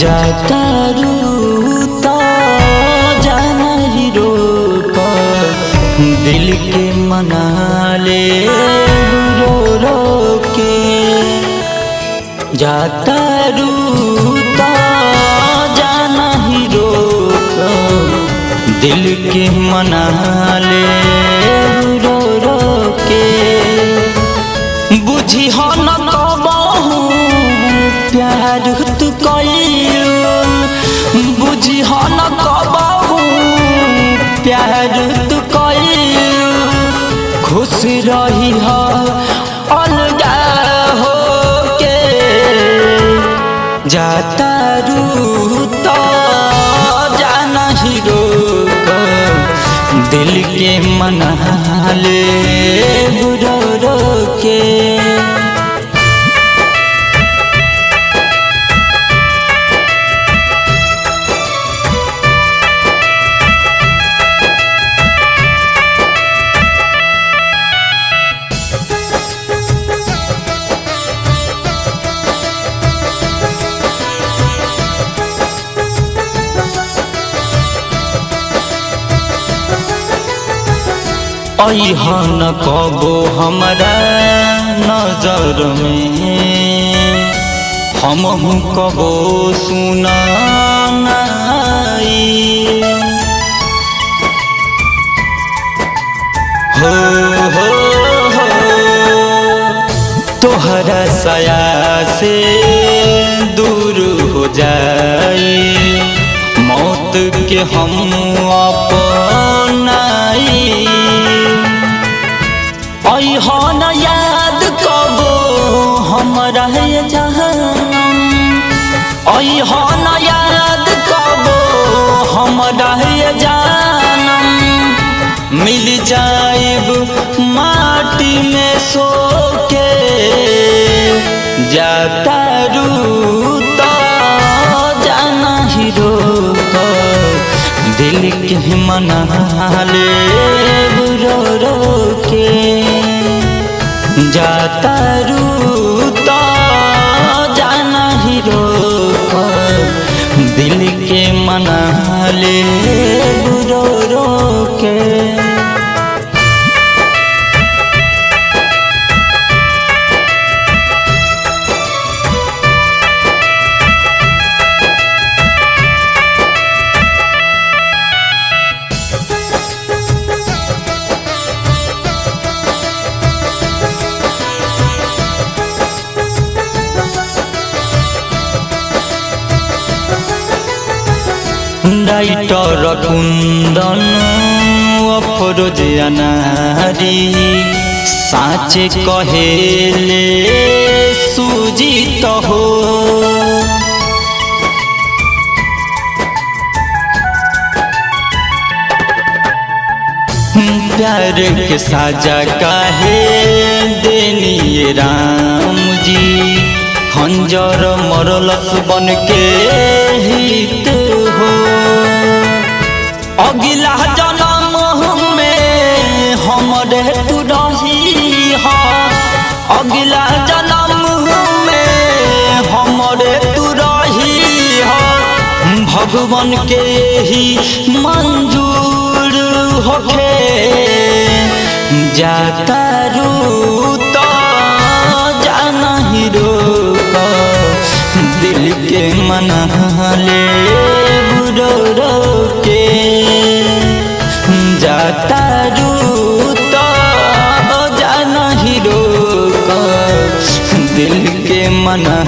जाता रूता जाना ही रोक दिल के मना ले रो रो के। जाता रूता जाना ही रोक दिल के मना ले रो रो के। बुझी हो न कबहू प्यार तू कइलू, बुझी हो न कबहू प्यार तू कइलू। खुश रही हो अलगा हो के। जाता रूता जाना ही रोक दिल के मना ले रो रो के। अइहन कबो हमरा नजर में हमहू कबो सुना नाई। हो हो हो तोहरा साया से दूर हो जाई मौत के हम अपनाई। अइहन याद कबो हमरा जहनम, अइहन याद कबो हमरा जानम। मिल जाइब माटी में सो के। जाता रूता जाना ही रोक दिल के मना ले रो रो के। जाता रूता जाना ही रोक दिल के मना ले रो रो के। डाइटर कुंदन अफरोज अनारी साचे कहेले सुजीत हो। प्यार के साजा काहे देनी राम जी। खंजर मरलस बन के हित हो। अगिला जन्म में हमरे तू रही हो। अगिला जन्म में हमरे तू रही हो। भगवान के ही मंजूर होके। जाता रूता जाना ही रोक दिल के मना ले रो रो के। जाता रूता जाना ही रोक दिल के मना